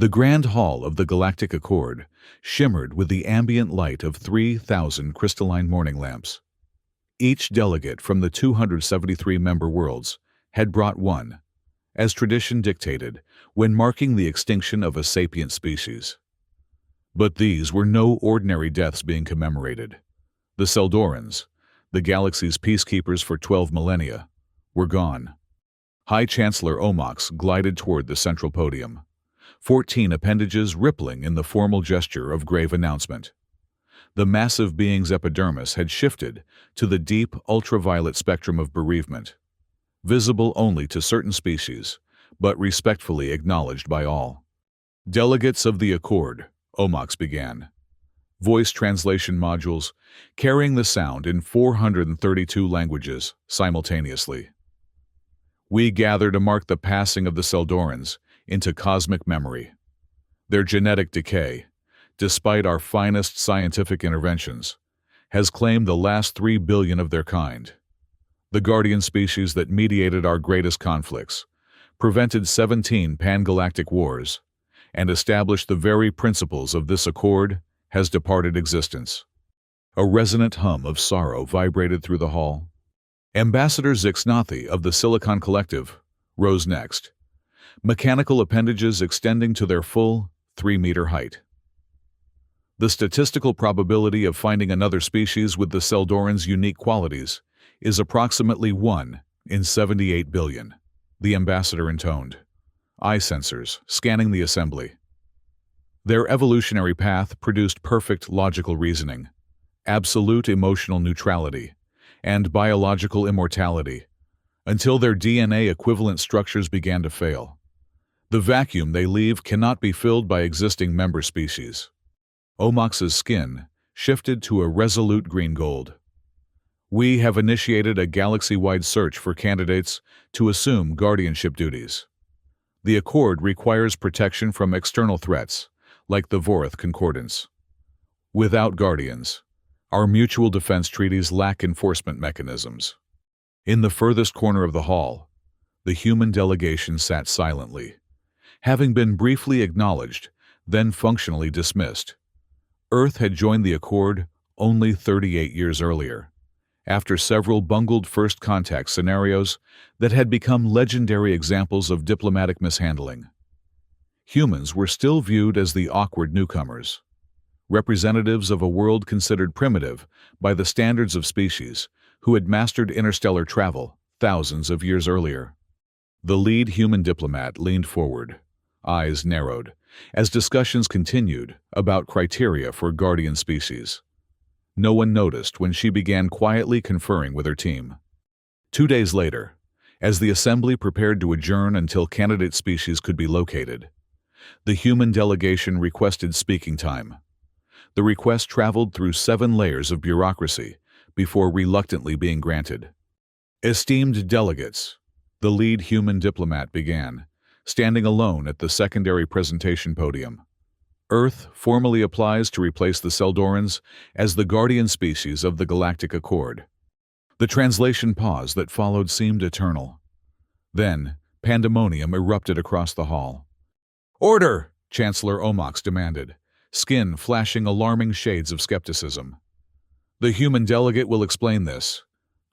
The Grand Hall of the Galactic Accord shimmered with the ambient light of 3,000 crystalline morning lamps. Each delegate from the 273 member worlds had brought one, as tradition dictated, when marking the extinction of a sapient species. But these were no ordinary deaths being commemorated. The Seldorans, the galaxy's peacekeepers for 12 millennia, were gone. High Chancellor Omox glided toward the central podium, 14 appendages rippling in the formal gesture of grave announcement. The massive being's epidermis had shifted to the deep ultraviolet spectrum of bereavement, visible only to certain species, but respectfully acknowledged by all. Delegates of the Accord, Omox began. Voice translation modules carrying the sound in 432 languages simultaneously. We gather to mark the passing of the Seldorans into cosmic memory. Their genetic decay, despite our finest scientific interventions, has claimed the last 3 billion of their kind. The guardian species that mediated our greatest conflicts, prevented 17 pan-galactic wars, and established the very principles of this accord, has departed existence. A resonant hum of sorrow vibrated through the hall. Ambassador Zixnathi of the Silicon Collective rose next, mechanical appendages extending to their full 3-meter height. The statistical probability of finding another species with the Seldorans' unique qualities is approximately 1 in 78 billion, the ambassador intoned, eye sensors scanning the assembly. Their evolutionary path produced perfect logical reasoning, absolute emotional neutrality, and biological immortality, until their DNA equivalent structures began to fail. The vacuum they leave cannot be filled by existing member species. Omox's skin shifted to a resolute green-gold. We have initiated a galaxy-wide search for candidates to assume guardianship duties. The Accord requires protection from external threats, like the Vorath Concordance. Without guardians, our mutual defense treaties lack enforcement mechanisms. In the furthest corner of the hall, the human delegation sat silently, having been briefly acknowledged, then functionally dismissed. Earth had joined the Accord only 38 years earlier, after several bungled first contact scenarios that had become legendary examples of diplomatic mishandling. Humans were still viewed as the awkward newcomers, representatives of a world considered primitive by the standards of species who had mastered interstellar travel thousands of years earlier. The lead human diplomat leaned forward, eyes narrowed, as discussions continued about criteria for guardian species. No one noticed when she began quietly conferring with her team. 2 days later, as the assembly prepared to adjourn until candidate species could be located, the human delegation requested speaking time. The request traveled through 7 layers of bureaucracy before reluctantly being granted. Esteemed delegates, the lead human diplomat began, standing alone at the secondary presentation podium. Earth formally applies to replace the Seldorans as the guardian species of the Galactic Accord. The translation pause that followed seemed eternal. Then, pandemonium erupted across the hall. "Order!" Chancellor Omox demanded, skin flashing alarming shades of skepticism. "The human delegate will explain this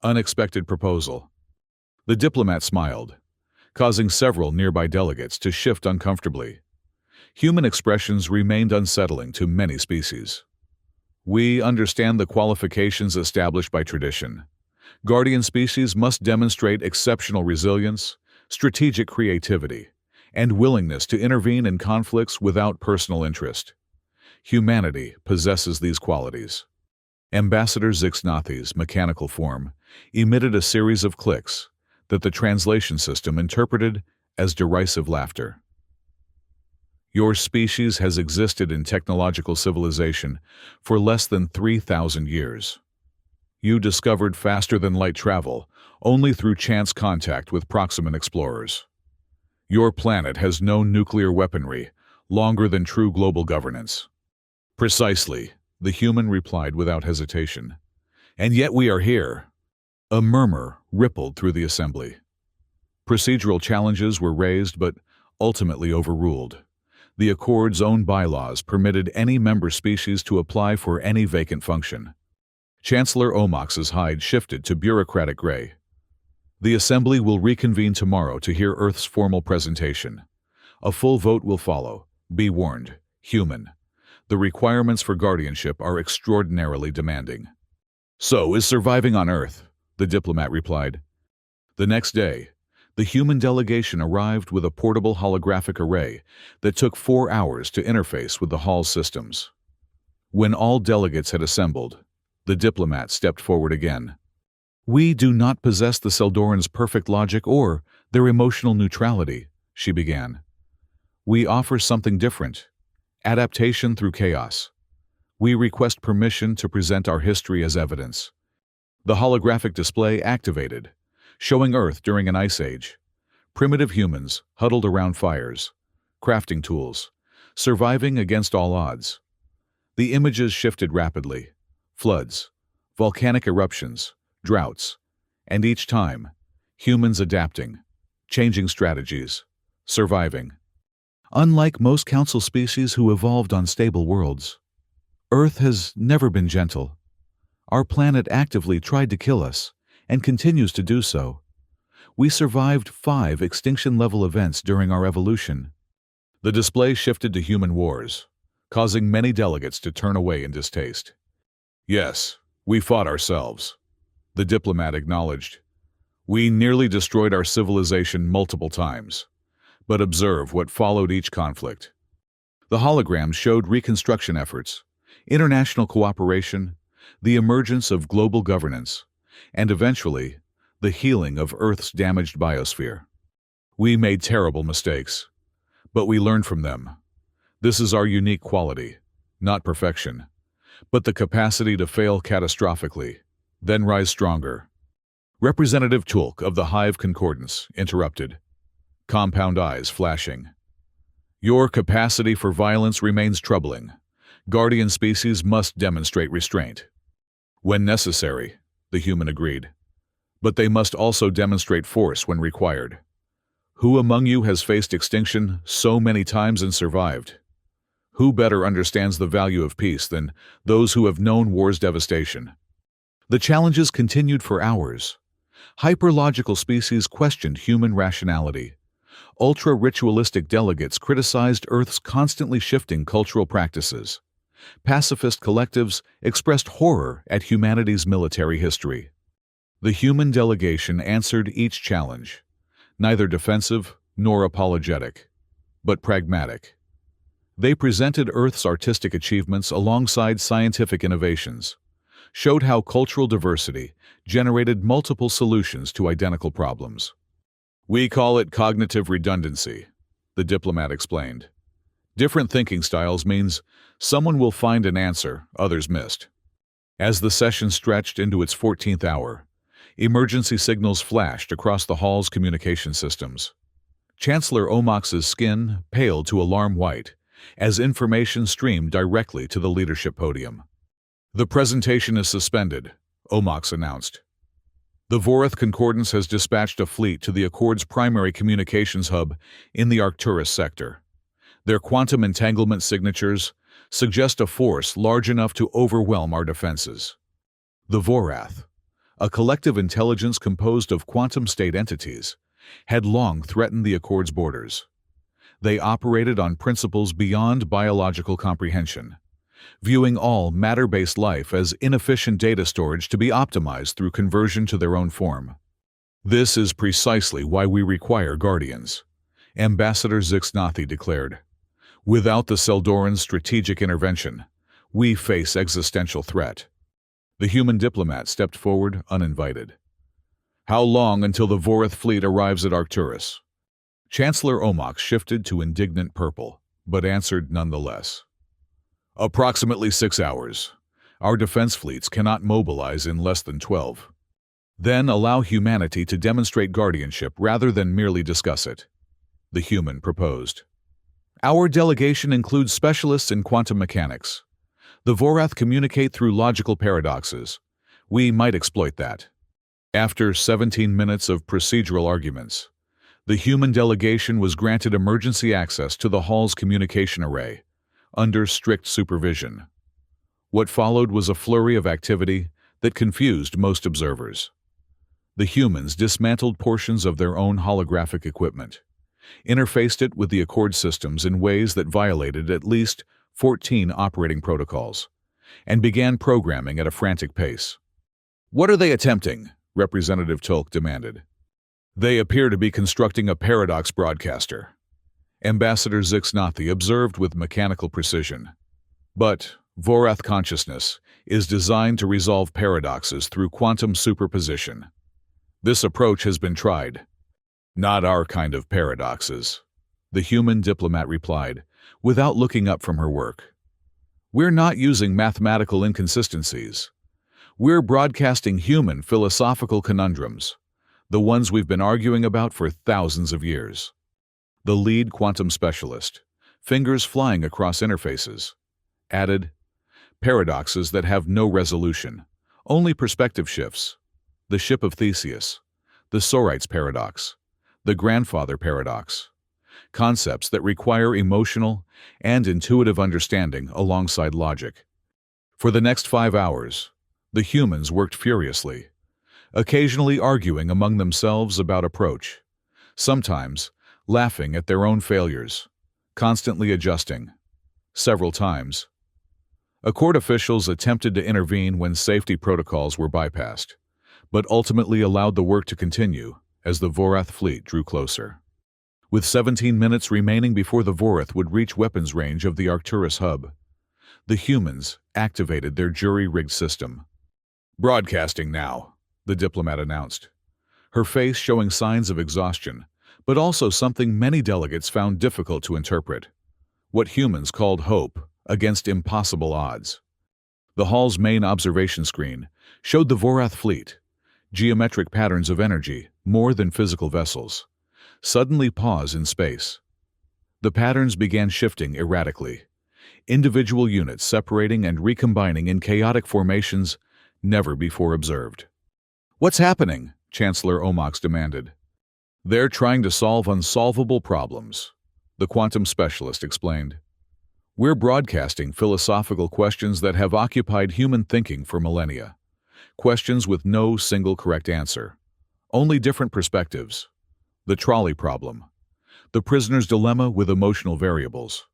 unexpected proposal." The diplomat smiled, causing several nearby delegates to shift uncomfortably. Human expressions remained unsettling to many species. "We understand the qualifications established by tradition. Guardian species must demonstrate exceptional resilience, strategic creativity, and willingness to intervene in conflicts without personal interest. Humanity possesses these qualities." Ambassador Zixnathi's mechanical form emitted a series of clicks that the translation system interpreted as derisive laughter. "Your species has existed in technological civilization for less than 3,000 years. You discovered faster-than-light travel only through chance contact with proximate explorers. Your planet has no nuclear weaponry longer than true global governance." "Precisely," the human replied without hesitation. "And yet we are here." A murmur rippled through the assembly. Procedural challenges were raised but ultimately overruled. The Accord's own bylaws permitted any member species to apply for any vacant function. Chancellor Omox's hide shifted to bureaucratic gray. The Assembly will reconvene tomorrow to hear Earth's formal presentation. A full vote will follow. Be warned, human. The requirements for guardianship are extraordinarily demanding. So is surviving on Earth, the diplomat replied. The next day, the human delegation arrived with a portable holographic array that took 4 hours to interface with the hall's systems. When all delegates had assembled, the diplomat stepped forward again. We do not possess the Seldorans' perfect logic or their emotional neutrality, she began. We offer something different. Adaptation through chaos. We request permission to present our history as evidence. The holographic display activated, showing Earth during an ice age. Primitive humans huddled around fires, crafting tools, surviving against all odds. The images shifted rapidly. Floods, volcanic eruptions, droughts, and each time, humans adapting, changing strategies, surviving. Unlike most council species who evolved on stable worlds, Earth has never been gentle. Our planet actively tried to kill us, and continues to do so. We survived 5 extinction-level events during our evolution. The display shifted to human wars, causing many delegates to turn away in distaste. Yes, we fought ourselves, the diplomat acknowledged. We nearly destroyed our civilization multiple times. But observe what followed each conflict. The holograms showed reconstruction efforts, international cooperation, the emergence of global governance, and eventually, the healing of Earth's damaged biosphere. We made terrible mistakes, but we learned from them. This is our unique quality, not perfection, but the capacity to fail catastrophically, then rise stronger. Representative Tulk of the Hive Concordance interrupted, compound eyes flashing. Your capacity for violence remains troubling. Guardian species must demonstrate restraint. When necessary, the human agreed. But they must also demonstrate force when required. Who among you has faced extinction so many times and survived? Who better understands the value of peace than those who have known war's devastation? The challenges continued for hours. Hyperlogical species questioned human rationality. Ultra-ritualistic delegates criticized Earth's constantly shifting cultural practices. Pacifist collectives expressed horror at humanity's military history. The human delegation answered each challenge, neither defensive nor apologetic, but pragmatic. They presented Earth's artistic achievements alongside scientific innovations, showed how cultural diversity generated multiple solutions to identical problems. We call it cognitive redundancy, the diplomat explained. Different thinking styles means someone will find an answer others missed. As the session stretched into its 14th hour, emergency signals flashed across the hall's communication systems. Chancellor Omox's skin paled to alarm white as information streamed directly to the leadership podium. The presentation is suspended, Omox announced. The Vorath Concordance has dispatched a fleet to the Accord's primary communications hub in the Arcturus sector. Their quantum entanglement signatures suggest a force large enough to overwhelm our defenses. The Vorath, a collective intelligence composed of quantum state entities, had long threatened the Accord's borders. They operated on principles beyond biological comprehension, viewing all matter-based life as inefficient data storage to be optimized through conversion to their own form. This is precisely why we require guardians, Ambassador Zixnathi declared. Without the Seldorans' strategic intervention, we face existential threat. The human diplomat stepped forward uninvited. How long until the Vorath fleet arrives at Arcturus? Chancellor Omox shifted to indignant purple, but answered nonetheless. Approximately 6 hours. Our defense fleets cannot mobilize in less than 12. Then allow humanity to demonstrate guardianship rather than merely discuss it, the human proposed. Our delegation includes specialists in quantum mechanics. The Vorath communicate through logical paradoxes. We might exploit that. After 17 minutes of procedural arguments, The human delegation was granted emergency access to the hall's communication array, under strict supervision. What followed was a flurry of activity that confused most observers. The humans dismantled portions of their own holographic equipment, interfaced it with the Accord systems in ways that violated at least 14 operating protocols, and began programming at a frantic pace. "What are they attempting?" Representative Tolk demanded. "They appear to be constructing a paradox broadcaster," Ambassador Zixnathi observed with mechanical precision. "But Vorath consciousness is designed to resolve paradoxes through quantum superposition. This approach has been tried." "Not our kind of paradoxes," the human diplomat replied, without looking up from her work. "We're not using mathematical inconsistencies. We're broadcasting human philosophical conundrums, the ones we've been arguing about for thousands of years." The lead quantum specialist, fingers flying across interfaces, added, "Paradoxes that have no resolution, only perspective shifts. The ship of Theseus, the Sorites paradox, the grandfather paradox. Concepts that require emotional and intuitive understanding alongside logic." For the next 5 hours, the humans worked furiously, occasionally arguing among themselves about approach, sometimes laughing at their own failures, constantly adjusting. Several times, Accord officials attempted to intervene when safety protocols were bypassed, but ultimately allowed the work to continue as the Vorath fleet drew closer. With 17 minutes remaining before the Vorath would reach weapons range of the Arcturus hub, the humans activated their jury-rigged system. "Broadcasting now," the diplomat announced, her face showing signs of exhaustion, but also something many delegates found difficult to interpret: what humans called hope against impossible odds. The hall's main observation screen showed the Vorath fleet, geometric patterns of energy, more than physical vessels, suddenly pause in space. The patterns began shifting erratically, individual units separating and recombining in chaotic formations never before observed. "What's happening?" Chancellor Omox demanded. "They're trying to solve unsolvable problems," the quantum specialist explained. "We're broadcasting philosophical questions that have occupied human thinking for millennia. Questions with no single correct answer, only different perspectives. The trolley problem, the prisoner's dilemma with emotional variables,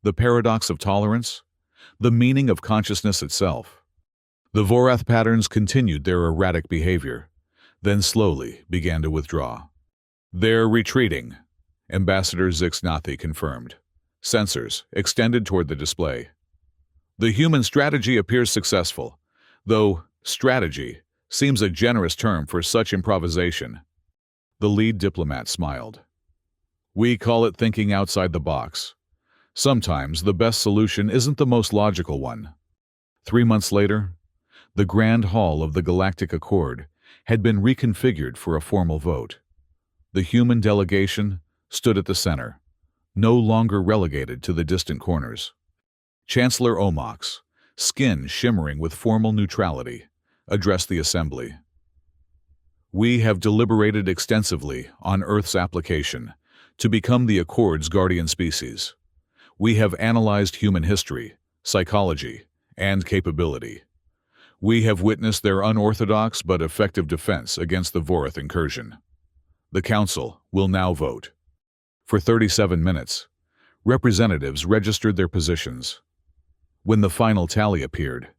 the paradox of tolerance, the meaning of consciousness itself." The Vorath patterns continued their erratic behavior, then slowly began to withdraw. "They're retreating," Ambassador Zixnathi confirmed. Sensors extended toward the display. "The human strategy appears successful, though strategy seems a generous term for such improvisation." The lead diplomat smiled. "We call it thinking outside the box. Sometimes the best solution isn't the most logical one." 3 months later, the Grand Hall of the Galactic Accord had been reconfigured for a formal vote. The human delegation stood at the center, no longer relegated to the distant corners. Chancellor Omox, skin shimmering with formal neutrality, addressed the assembly. "We have deliberated extensively on Earth's application to become the Accord's guardian species. We have analyzed human history, psychology, and capability. We have witnessed their unorthodox but effective defense against the Vorath incursion. The Council will now vote." For 37 minutes, representatives registered their positions. When the final tally appeared,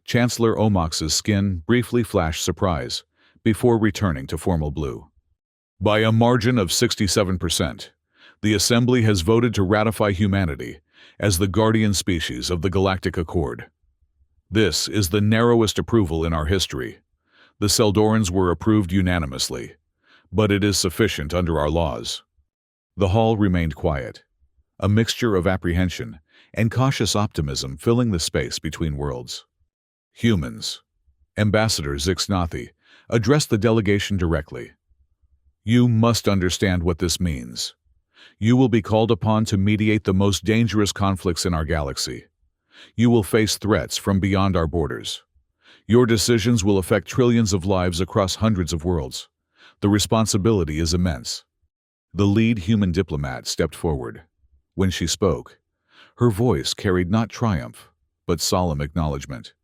Chancellor Omox's skin briefly flashed surprise before returning to formal blue. "By a margin of 67%, the Assembly has voted to ratify humanity as the guardian species of the Galactic Accord. This is the narrowest approval in our history. The Seldorans were approved unanimously, but it is sufficient under our laws." The hall remained quiet, a mixture of apprehension and cautious optimism filling the space between worlds. "Humans," Ambassador Zixnathi addressed the delegation directly. "You must understand what this means. You will be called upon to mediate the most dangerous conflicts in our galaxy. You will face threats from beyond our borders. Your decisions will affect trillions of lives across hundreds of worlds. The responsibility is immense." The lead human diplomat stepped forward. When she spoke, her voice carried not triumph, but solemn acknowledgement.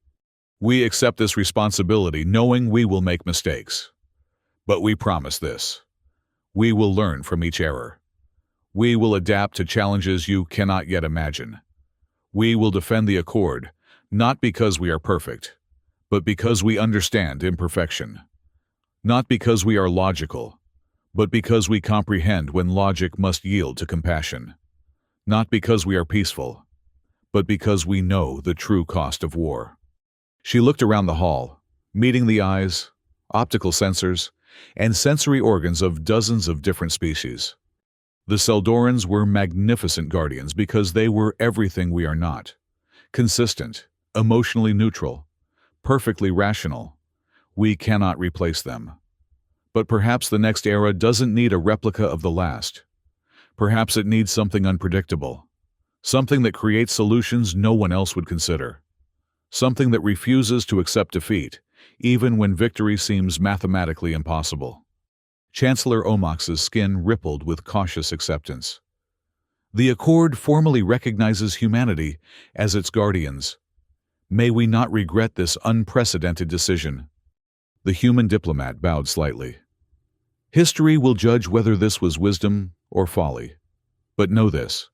"We accept this responsibility knowing we will make mistakes. But we promise this. We will learn from each error. We will adapt to challenges you cannot yet imagine. We will defend the Accord, not because we are perfect, but because we understand imperfection. Not because we are logical, but because we comprehend when logic must yield to compassion. Not because we are peaceful, but because we know the true cost of war." She looked around the hall, meeting the eyes, optical sensors, and sensory organs of dozens of different species. The Seldorans were magnificent guardians because they were everything we are not. Consistent, emotionally neutral, perfectly rational. We cannot replace them. But perhaps the next era doesn't need a replica of the last. Perhaps it needs something unpredictable. Something that creates solutions no one else would consider. Something that refuses to accept defeat, even when victory seems mathematically impossible. Chancellor Omox's skin rippled with cautious acceptance. The Accord formally recognizes humanity as its guardians. May we not regret this unprecedented decision. The human diplomat bowed slightly. History will judge whether this was wisdom or folly. But know this: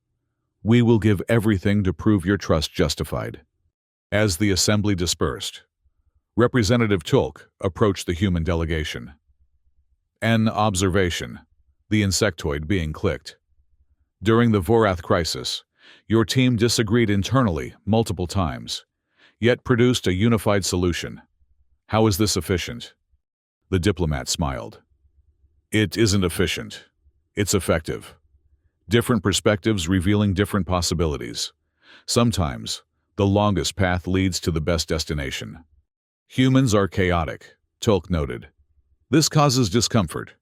we will give everything to prove your trust justified. As the assembly dispersed, Representative Tulk approached the human delegation. "An observation," the insectoid being clicked. "During the Vorath crisis, your team disagreed internally multiple times, yet produced a unified solution. How is this efficient?" The diplomat smiled. "It isn't efficient. It's effective. Different perspectives revealing different possibilities. Sometimes, the longest path leads to the best destination." "Humans are chaotic," Tulk noted. "This causes discomfort."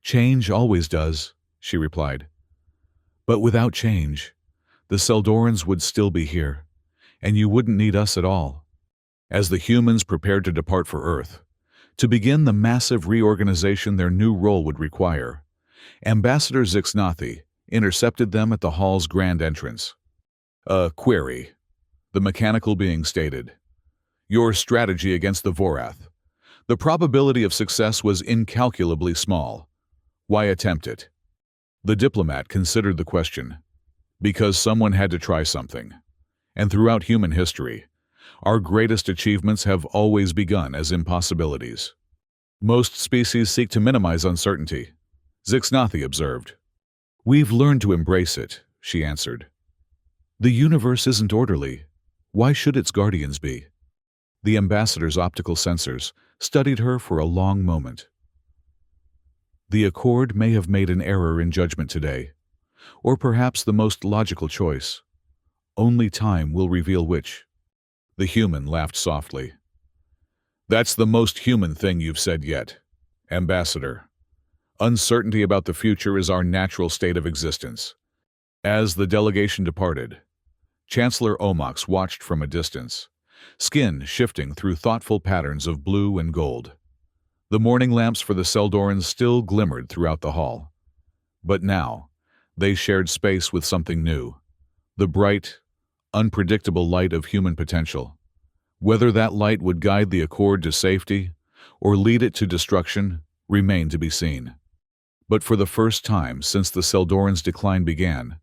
"Change always does," she replied. "But without change, the Seldorans would still be here, and you wouldn't need us at all." As the humans prepared to depart for Earth, to begin the massive reorganization their new role would require, Ambassador Zixnathi intercepted them at the hall's grand entrance. "A query," the mechanical being stated. "Your strategy against the Vorath. The probability of success was incalculably small. Why attempt it?" The diplomat considered the question. Because someone had to try something. And throughout human history, our greatest achievements have always begun as impossibilities. "Most species seek to minimize uncertainty," Zixnathi observed. "We've learned to embrace it," she answered. "The universe isn't orderly. Why should its guardians be?" The ambassador's optical sensors studied her for a long moment. "The Accord may have made an error in judgment today, or perhaps the most logical choice. Only time will reveal which." The human laughed softly. "That's the most human thing you've said yet, Ambassador. Uncertainty about the future is our natural state of existence." As the delegation departed, Chancellor Omox watched from a distance, skin shifting through thoughtful patterns of blue and gold. The morning lamps for the Seldorans still glimmered throughout the hall. But now, they shared space with something new. The bright, unpredictable light of human potential. Whether that light would guide the Accord to safety or lead it to destruction remained to be seen. But for the first time since the Seldorans' decline began,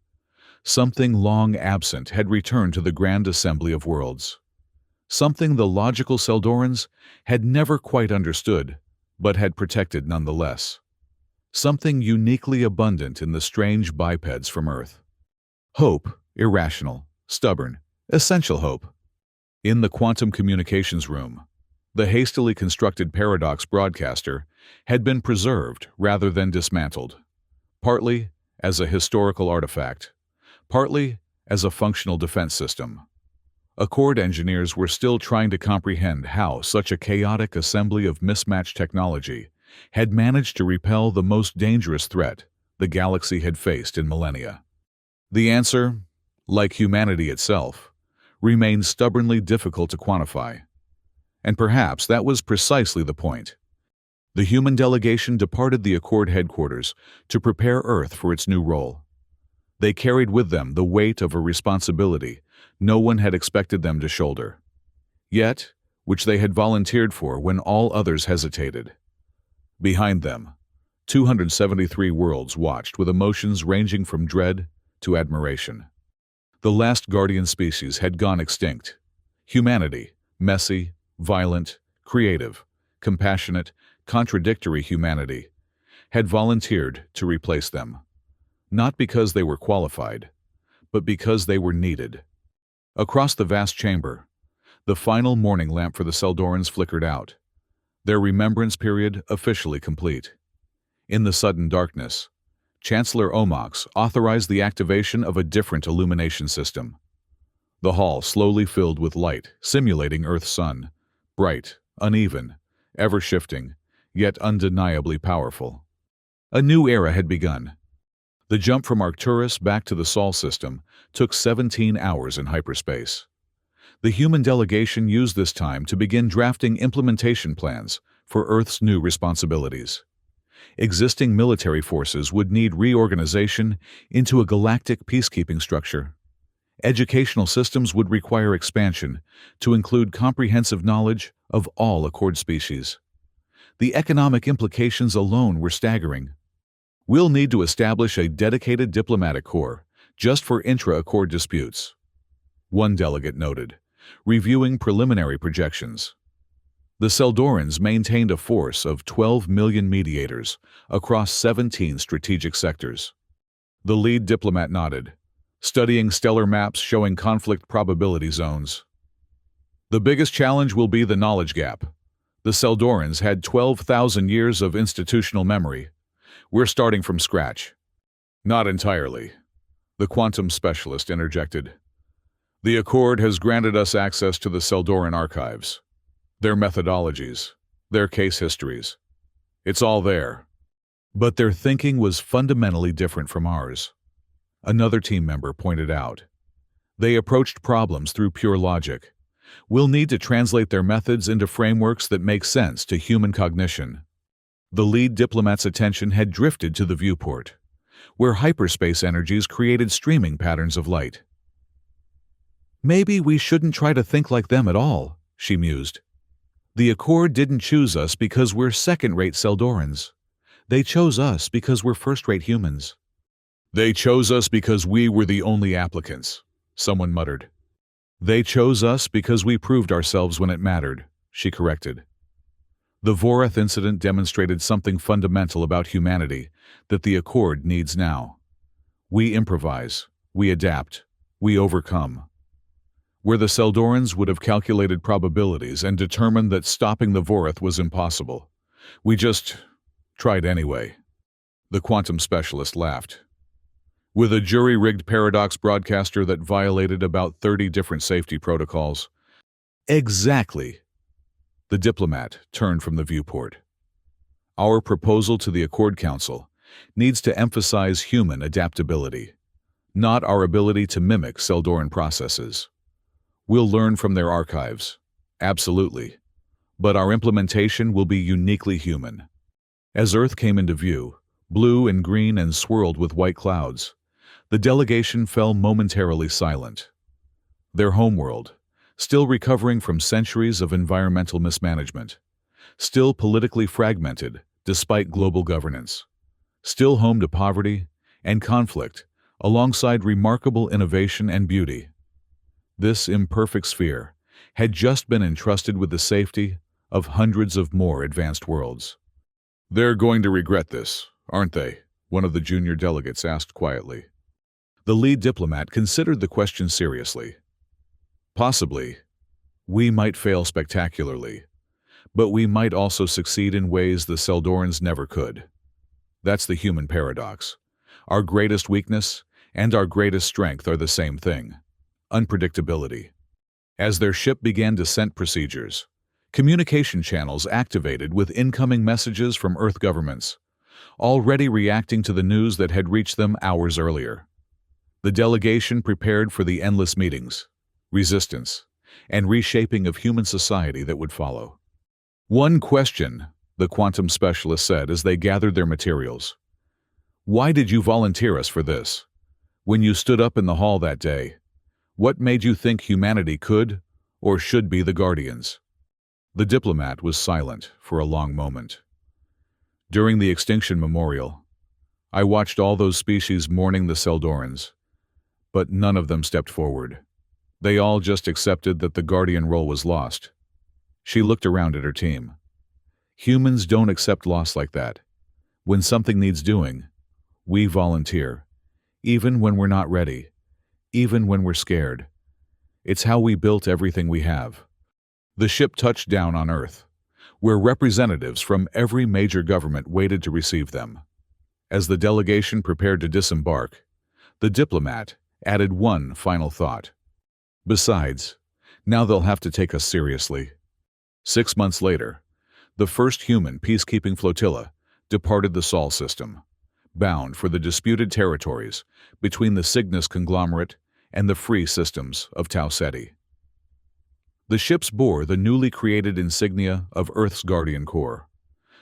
something long absent had returned to the Grand Assembly of Worlds. Something the logical Seldorans had never quite understood, but had protected nonetheless. Something uniquely abundant in the strange bipeds from Earth. Hope, irrational, stubborn, essential hope. In the quantum communications room, the hastily constructed paradox broadcaster had been preserved rather than dismantled, partly as a historical artifact, partly as a functional defense system. Accord engineers were still trying to comprehend how such a chaotic assembly of mismatched technology had managed to repel the most dangerous threat the galaxy had faced in millennia. The answer, like humanity itself, remained stubbornly difficult to quantify. And perhaps that was precisely the point. The human delegation departed the Accord headquarters to prepare Earth for its new role. They carried with them the weight of a responsibility no one had expected them to shoulder, yet which they had volunteered for when all others hesitated. Behind them, 273 worlds watched with emotions ranging from dread to admiration. The last guardian species had gone extinct. Humanity, messy, violent, creative, compassionate, contradictory humanity, had volunteered to replace them. Not because they were qualified, but because they were needed. Across the vast chamber, the final morning lamp for the Seldorans flickered out, their remembrance period officially complete. In the sudden darkness, Chancellor Omox authorized the activation of a different illumination system. The hall slowly filled with light, simulating Earth's sun, bright, uneven, ever-shifting, yet undeniably powerful. A new era had begun. The jump from Arcturus back to the Sol system took 17 hours in hyperspace. The human delegation used this time to begin drafting implementation plans for Earth's new responsibilities. Existing military forces would need reorganization into a galactic peacekeeping structure. Educational systems would require expansion to include comprehensive knowledge of all Accord species. The economic implications alone were staggering. We'll need to establish a dedicated diplomatic corps just for intra-Accord disputes, one delegate noted, reviewing preliminary projections. The Seldorans maintained a force of 12 million mediators across 17 strategic sectors. The lead diplomat nodded, studying stellar maps showing conflict probability zones. The biggest challenge will be the knowledge gap. The Seldorans had 12,000 years of institutional memory. We're starting from scratch. Not entirely, the quantum specialist interjected. The Accord has granted us access to the Seldoran archives, their methodologies, their case histories. It's all there. But their thinking was fundamentally different from ours. Another team member pointed out. They approached problems through pure logic. We'll need to translate their methods into frameworks that make sense to human cognition. The lead diplomat's attention had drifted to the viewport, where hyperspace energies created streaming patterns of light. Maybe we shouldn't try to think like them at all, she mused. The Accord didn't choose us because we're second-rate Seldorans. They chose us because we're first-rate humans. They chose us because we were the only applicants, someone muttered. They chose us because we proved ourselves when it mattered, she corrected. The Vorath incident demonstrated something fundamental about humanity that the Accord needs now. We improvise, we adapt, we overcome. Where the Seldorans would have calculated probabilities and determined that stopping the Vorath was impossible, we just tried anyway. The quantum specialist laughed. With a jury-rigged paradox broadcaster that violated about 30 different safety protocols. Exactly. The diplomat turned from the viewport. Our proposal to the Accord Council needs to emphasize human adaptability, not our ability to mimic Seldoran processes. We'll learn from their archives, absolutely, but our implementation will be uniquely human. As Earth came into view, blue and green and swirled with white clouds, the delegation fell momentarily silent. Their homeworld, still recovering from centuries of environmental mismanagement, still politically fragmented despite global governance, still home to poverty and conflict alongside remarkable innovation and beauty. This imperfect sphere had just been entrusted with the safety of hundreds of more advanced worlds. They're going to regret this, aren't they? One of the junior delegates asked quietly. The lead diplomat considered the question seriously. Possibly. We might fail spectacularly, but we might also succeed in ways the Seldorans never could. That's the human paradox. Our greatest weakness and our greatest strength are the same thing: unpredictability. As their ship began descent procedures, communication channels activated with incoming messages from Earth governments, already reacting to the news that had reached them hours earlier. The delegation prepared for the endless meetings, resistance, and reshaping of human society that would follow. One question the quantum specialist said as they gathered their materials. "Why did you volunteer us for this? When you stood up in the hall that day, what made you think humanity could or should be the guardians?" The diplomat was silent for a long moment. "During the extinction memorial, I watched all those species mourning the Seldorans, but none of them stepped forward. They all just accepted that the guardian role was lost." She looked around at her team. "Humans don't accept loss like that. When something needs doing, we volunteer, even when we're not ready, even when we're scared. It's how we built everything we have." The ship touched down on Earth, where representatives from every major government waited to receive them. As the delegation prepared to disembark, the diplomat added one final thought. "Besides, now they'll have to take us seriously." 6 months later, the first human peacekeeping flotilla departed the Sol system, bound for the disputed territories between the Cygnus conglomerate and the free systems of Tau Ceti. The ships bore the newly created insignia of Earth's Guardian Corps,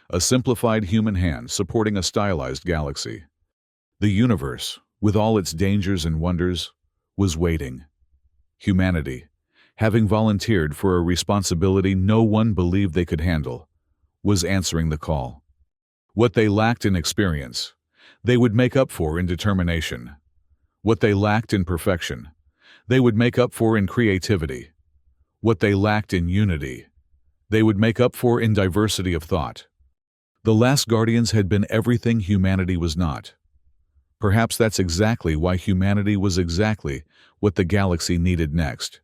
a simplified human hand supporting a stylized galaxy. The universe, with all its dangers and wonders, was waiting. Humanity, having volunteered for a responsibility no one believed they could handle, was answering the call. What they lacked in experience, they would make up for in determination. What they lacked in perfection, they would make up for in creativity. What they lacked in unity, they would make up for in diversity of thought. The last Guardians had been everything humanity was not. Perhaps that's exactly why humanity was exactly what the galaxy needed next.